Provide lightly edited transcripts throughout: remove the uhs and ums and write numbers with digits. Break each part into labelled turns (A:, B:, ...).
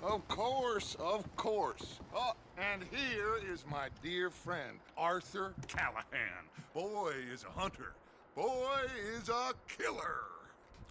A: Of course, of course. Oh, and here is my dear friend, Arthur Callahan. Boy is a hunter. Boy is a killer.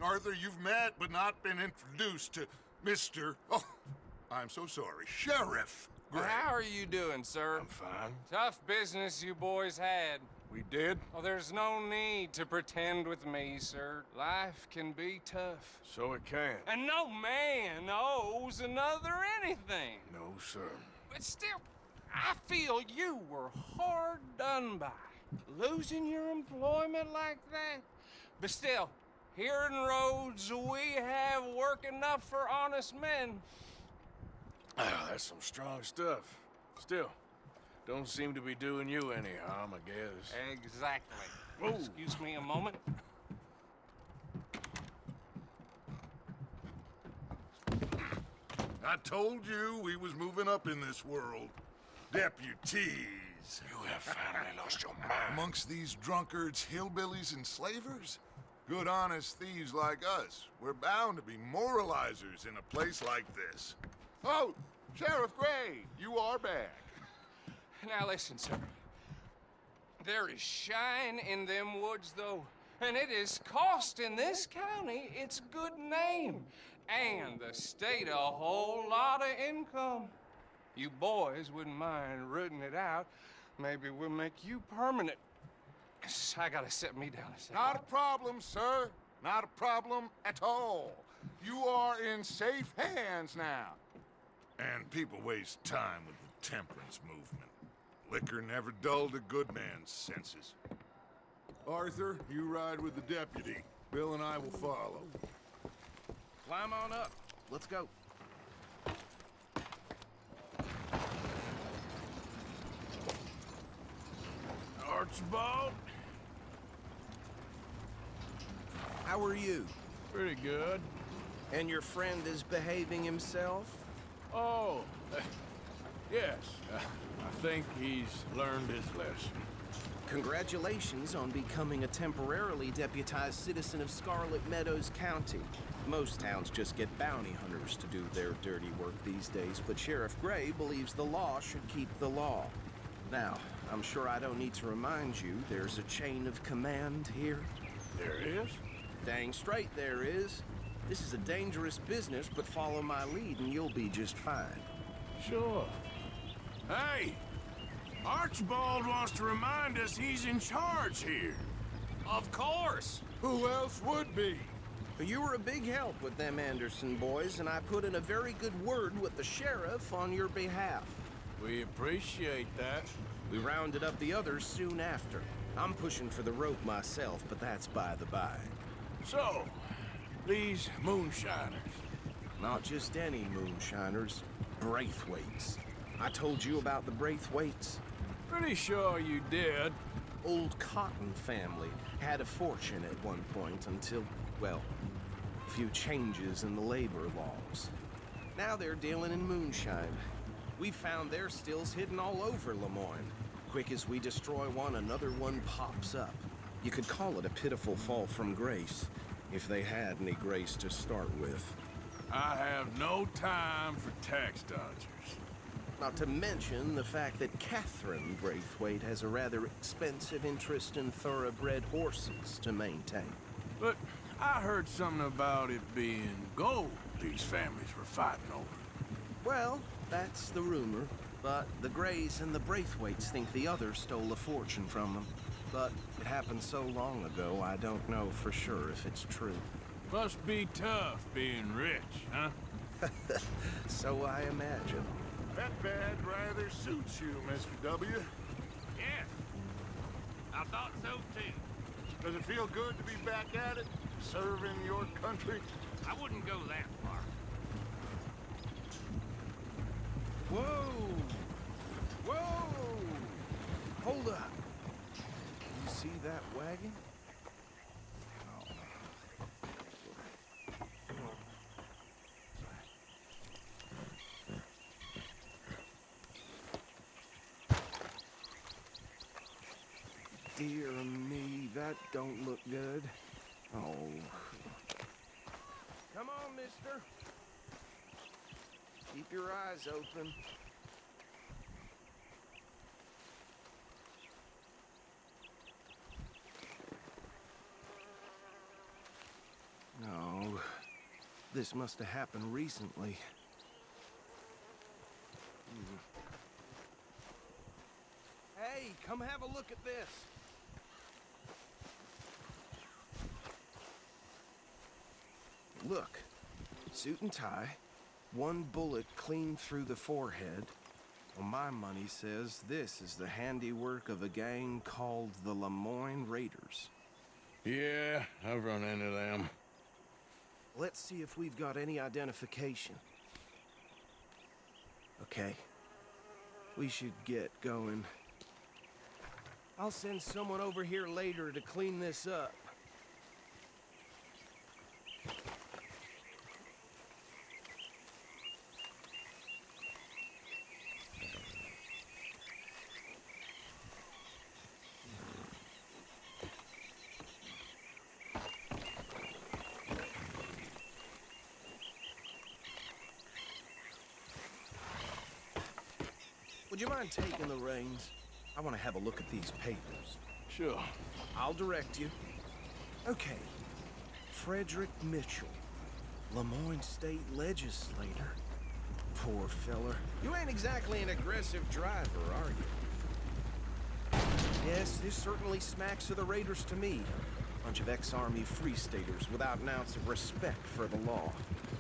A: Arthur, you've met but not been introduced to Mr. Oh, I'm so sorry, Sheriff Gray.
B: How are you doing, sir?
A: I'm fine.
B: Tough business you boys had.
A: We did?
B: Oh, there's no need to pretend with me, sir. Life can be tough.
A: So it can.
B: And no man owes another anything.
A: No, sir.
B: But still, I feel you were hard done by. Losing your employment like that. But still, here in Rhodes, we have work enough for honest men.
C: Oh, that's some strong stuff. Still, don't seem to be doing you any harm, I guess.
B: Exactly.
C: Whoa.
B: Excuse me a moment.
A: I told you we was moving up in this world. Deputies.
C: You have finally lost your mind.
A: Amongst these drunkards, hillbillies, and slavers? Good honest thieves like us. We're bound to be moralizers in a place like this. Oh, Sheriff Gray, you are back.
B: Now listen, sir. There is shine in them woods, though, and it is costing this county its good name, and the state a whole lot of income. You boys wouldn't mind rooting it out. Maybe we'll make you permanent. I gotta set me down a second.
A: Not a problem, sir. Not a problem at all. You are in safe hands now. And people waste time with the temperance movement. Liquor never dulled a good man's senses. Arthur, you ride with the deputy. Bill and I will follow.
D: Climb on up. Let's go.
C: Archibald?
D: How are you?
C: Pretty good.
D: And your friend is behaving himself?
C: Oh, yes. I think he's learned his lesson.
D: Congratulations on becoming a temporarily deputized citizen of Scarlet Meadows County. Most towns just get bounty hunters to do their dirty work these days, but Sheriff Gray believes the law should keep the law. Now, I'm sure I don't need to remind you there's a chain of command here.
C: There is?
D: Dang straight there is. This is a dangerous business, but follow my lead and you'll be just fine.
C: Sure. Hey! Archibald wants to remind us he's in charge here.
B: Of course.
A: Who else would be?
D: You were a big help with them Anderson boys, and I put in a very good word with the sheriff on your behalf.
C: We appreciate that.
D: We rounded up the others soon after. I'm pushing for the rope myself, but that's by the by.
C: So, these moonshiners.
D: Not just any moonshiners, Braithwaites. I told you about the Braithwaites.
C: Pretty sure you did.
D: Old Cotton family had a fortune at one point until, well, a few changes in the labor laws. Now they're dealing in moonshine. We found their stills hidden all over Lemoyne. Quick as we destroy one, another one pops up. You could call it a pitiful fall from grace, if they had any grace to start with.
C: I have no time for tax dodgers.
D: Not to mention the fact that Catherine Braithwaite has a rather expensive interest in thoroughbred horses to maintain.
C: But I heard something about it being gold these families were fighting over.
D: Well, that's the rumor. But the Grays and the Braithwaites think the others stole a fortune from them. But it happened so long ago, I don't know for sure if it's true.
C: Must be tough being rich, huh?
D: So I imagine.
A: That bed rather suits you, Mr. W.
E: Yes, I thought so too.
A: Does it feel good to be back at it? Serving your country?
E: I wouldn't go that far.
D: Whoa! Whoa! Hold up. You see that wagon? Dear me, that don't look good. Oh. Come on, mister. Keep your eyes open. No, this must have happened recently. Hey, come have a look at this. Look, suit and tie, one bullet clean through the forehead. Well, my money says this is the handiwork of a gang called the Lemoyne Raiders.
C: Yeah, I've run into them.
D: Let's see if we've got any identification. Okay. We should get going. I'll send someone over here later to clean this up. Would you mind taking the reins? I want to have a look at these papers.
C: Sure.
D: I'll direct you. Okay. Frederick Mitchell, Lemoyne State Legislator. Poor feller. You ain't exactly an aggressive driver, are you? Yes, this certainly smacks of the Raiders to me. Bunch of ex-Army Free Staters without an ounce of respect for the law.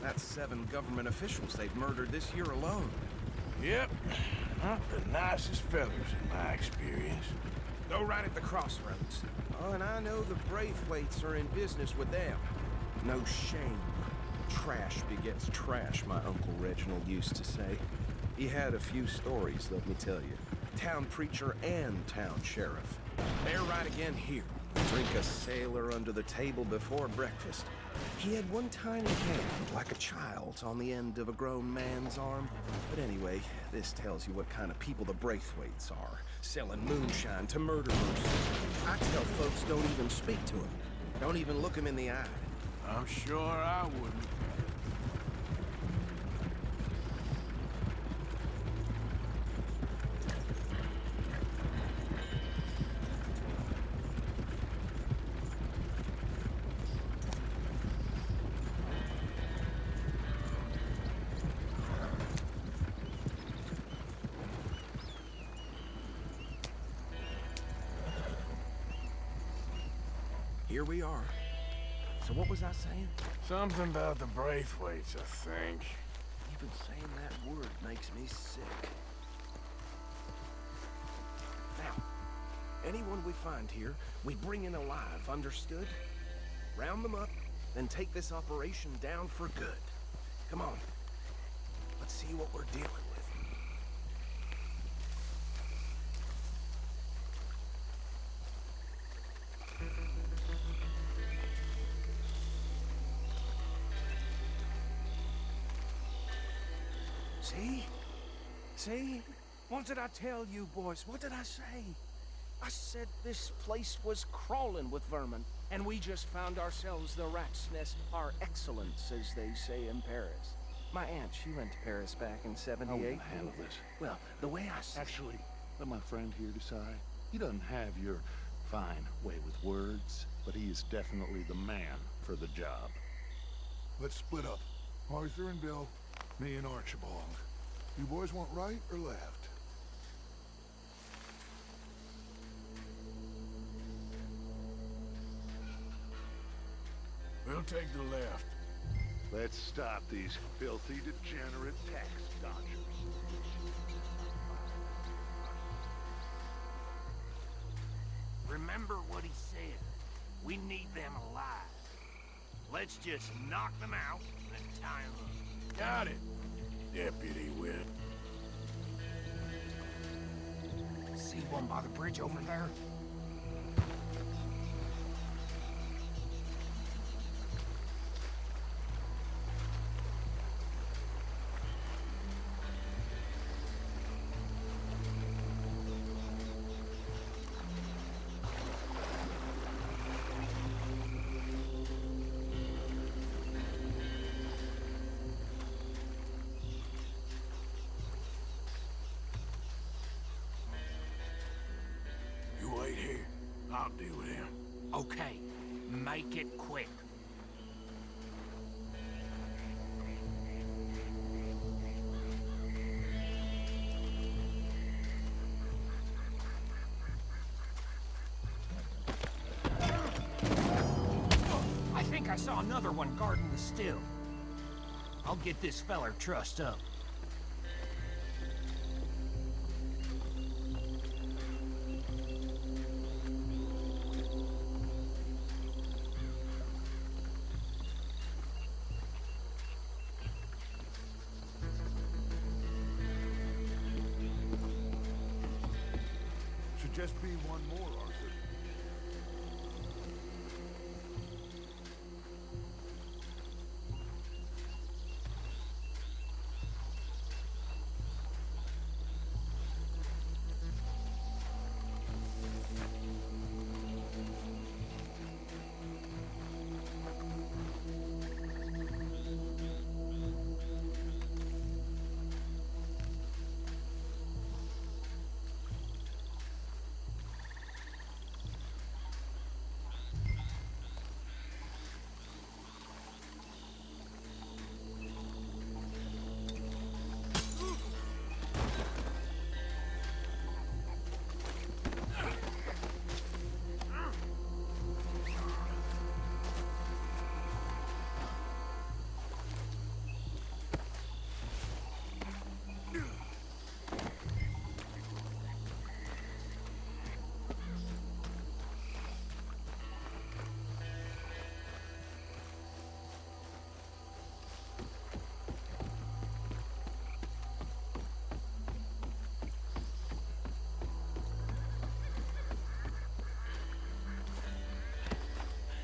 D: That's 7 government officials they've murdered this year alone.
C: Yep. Not the nicest fellers in my experience.
D: Go right at the crossroads. Oh, and I know the Braithwaites are in business with them. No shame. Trash begets trash, my Uncle Reginald used to say. He had a few stories, let me tell you. Town preacher and town sheriff. They're right again here. Drink a sailor under the table before breakfast. He had one tiny hand, like a child's, on the end of a grown man's arm. But anyway, this tells you what kind of people the Braithwaites are. Selling moonshine to murderers. I tell folks don't even speak to him. Don't even look him in the eye.
C: I'm sure I wouldn't.
D: Here we are. So what was I saying?
C: Something about the Braithwaites, I think.
D: Even saying that word makes me sick. Now, anyone we find here, we bring in alive, understood? Round them up, then take this operation down for good. Come on. Let's see what we're dealing with. See? See? What did I tell you, boys? What did I say? I said this place was crawling with vermin, and we just found ourselves the rat's nest par excellence, as they say in Paris. My aunt, she went to Paris back in
F: How will
D: '78.
F: you handle this?
D: Well, the way I see
F: Actually, let my friend here decide. He doesn't have your fine way with words, but he is definitely the man for the job.
G: Let's split up. Arthur and Bill, me and Archibald. You boys want right or left?
C: We'll take the left.
F: Let's stop these filthy, degenerate tax dodgers.
E: Remember what he said. We need them alive. Let's just knock them out and tie them up.
C: Got it, Deputy Witt.
B: See one by the bridge over there?
E: Okay, make it quick. I think I saw another one guarding the still. I'll get this feller trussed up.
G: Should just be one more, Arthur.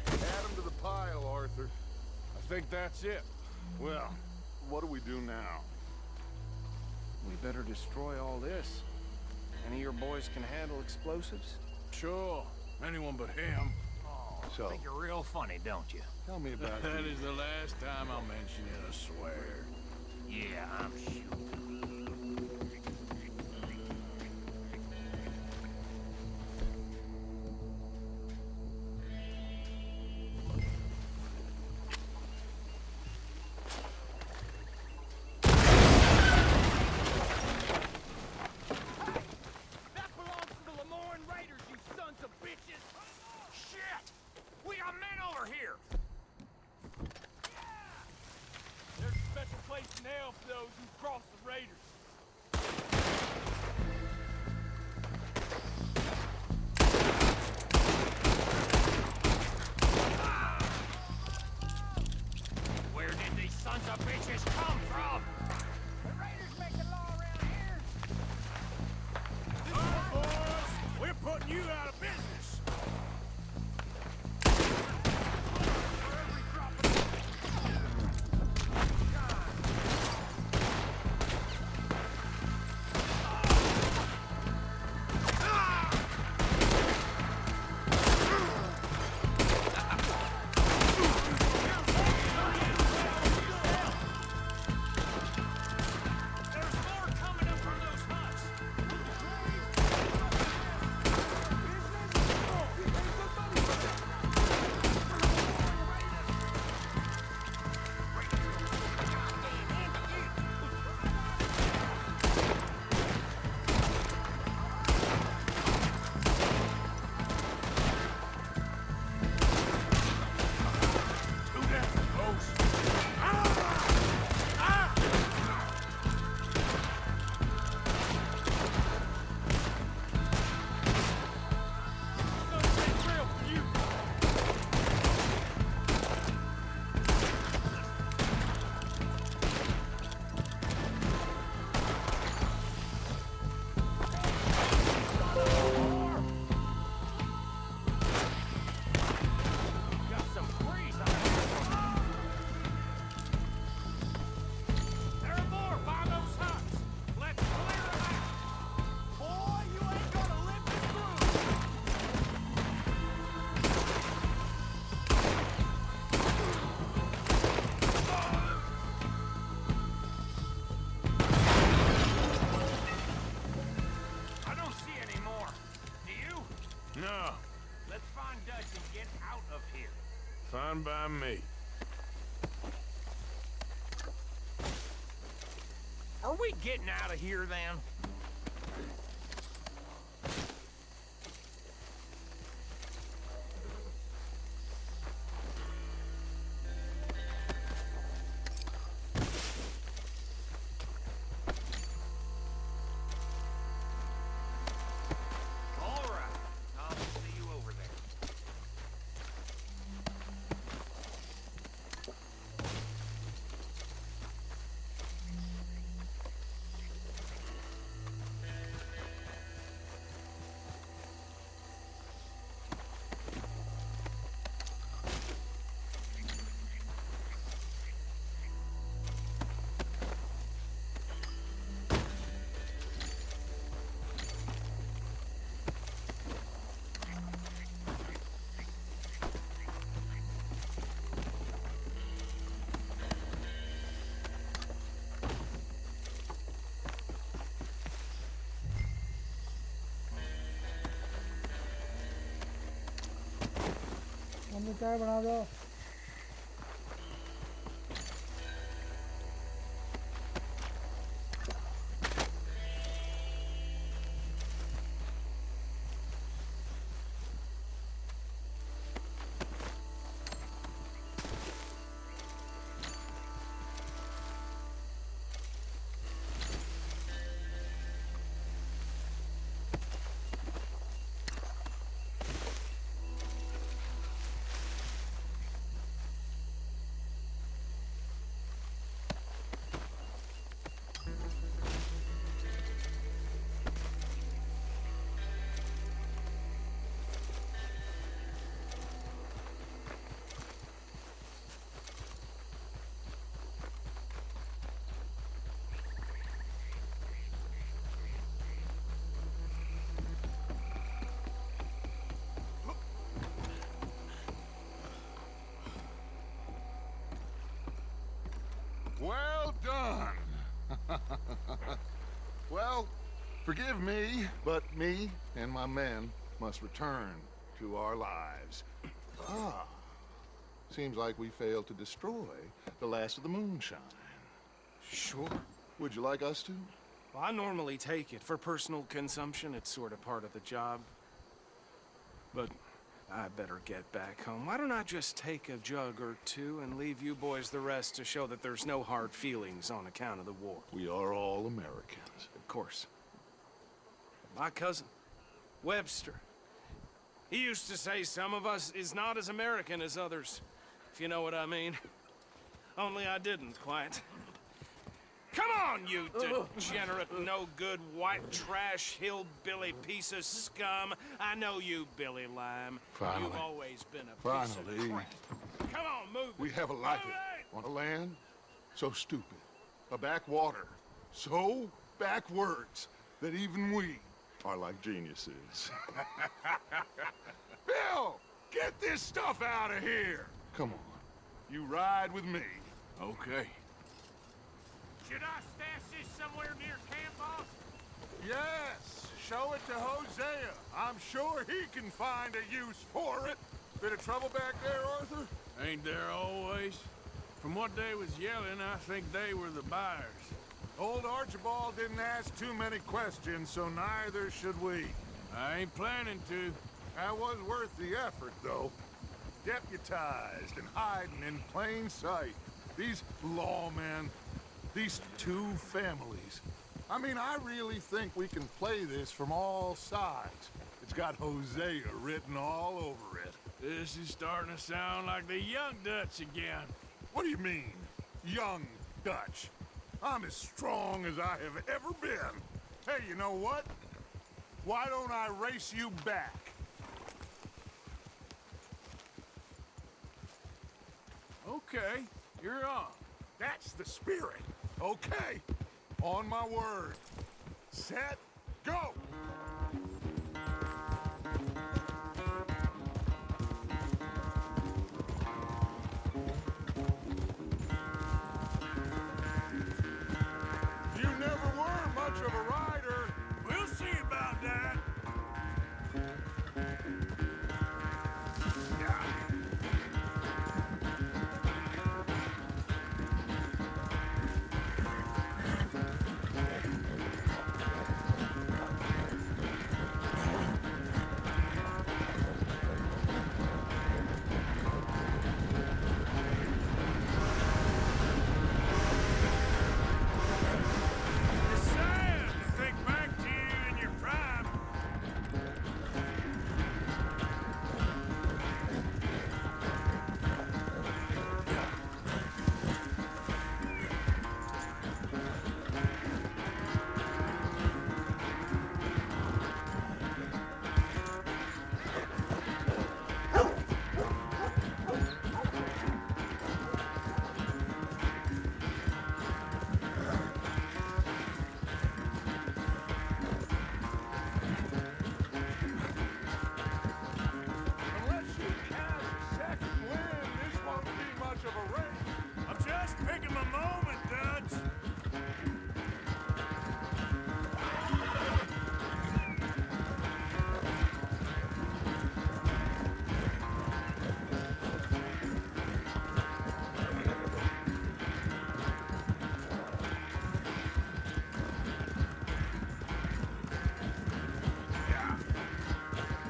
G: Add 'em to the pile, Arthur.
C: I think that's it.
F: Well, what do we do now?
D: We better destroy all this. Any of your boys can handle explosives?
C: Sure. Anyone but him.
F: So,
E: Think you're real funny, don't you?
F: tell me about
C: That
F: the-
C: is the last time I'll mention it, I swear.
E: Yeah, I'm sure.
B: That belongs to the Lemoyne Raiders, you sons of bitches! Shit! We got men over here! There's a special place in hell for those who cross the Raiders.
E: Where did these sons of bitches come from?
B: The Raiders make the law around here.
C: Boys, we're putting you out of business. Fine by me.
E: Are we getting out of here then? All right. I'll see you over there.
H: Mummy चाय बना दो।
A: Well done. Well, forgive me, but me and my men must return to our lives. Ah, seems like we failed to destroy the last of the moonshine.
D: Sure.
A: Would you like us to?
D: Well, I normally take it for personal consumption. It's sort of part of the job. But I better get back home. Why don't I just take a jug or two and leave you boys the rest to show that there's no hard feelings on account of the war?
A: We are all Americans.
D: Of course. My cousin, Webster, he used to say some of us is not as American as others, if you know what I mean. Only I didn't quite. Come on, you degenerate, no-good, white trash, hillbilly piece of scum. I know you, Billy Lime.
A: Finally.
D: You've always been a piece
A: Finally.
D: of crap. Come on, move it.
A: We have a life
D: Move it!
A: on a land so stupid, a backwater so backwards that even we are like geniuses. Bill, get this stuff out of here. Come on, you ride with me.
C: Okay.
E: Should I stash this somewhere near camp, boss?
A: Yes, show it to Hosea. I'm sure he can find a use for it. Bit of trouble back there, Arthur?
C: Ain't there always? From what they was yelling, I think they were the buyers.
A: Old Archibald didn't ask too many questions, so neither should we.
C: I ain't planning to.
A: That was worth the effort, though. Deputized and hiding in plain sight. These lawmen, these two families. I mean, I really think we can play this from all sides. It's got Hosea written all over it.
C: This is starting to sound like the Young Dutch again.
A: What do you mean, young Dutch? I'm as strong as I have ever been. Hey, you know what? Why don't I race you back?
C: Okay, you're on.
A: That's the spirit. Okay, on my word. Set, go! You never were much of a rider.
C: We'll see about that.
A: of a race.
E: I'm just picking my moment, Dutch.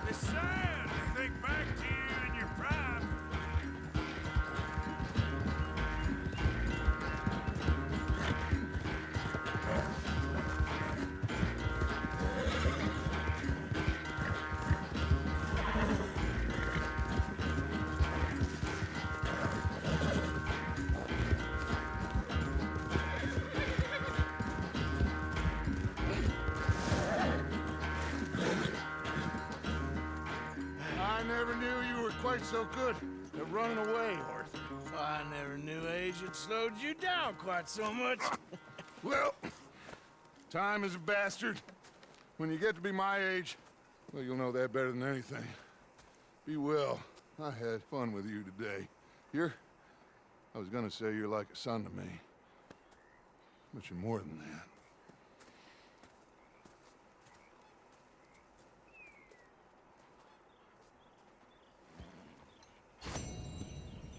E: It's sad to think back to you in your prime.
G: I never knew you were quite so good at running away, Arthur.
C: I never knew age had slowed you down quite so much.
G: Well, time is a bastard. When you get to be my age, well, you'll know that better than anything. Be well. I had fun with you today. I was gonna say you're like a son to me. But you're more than that.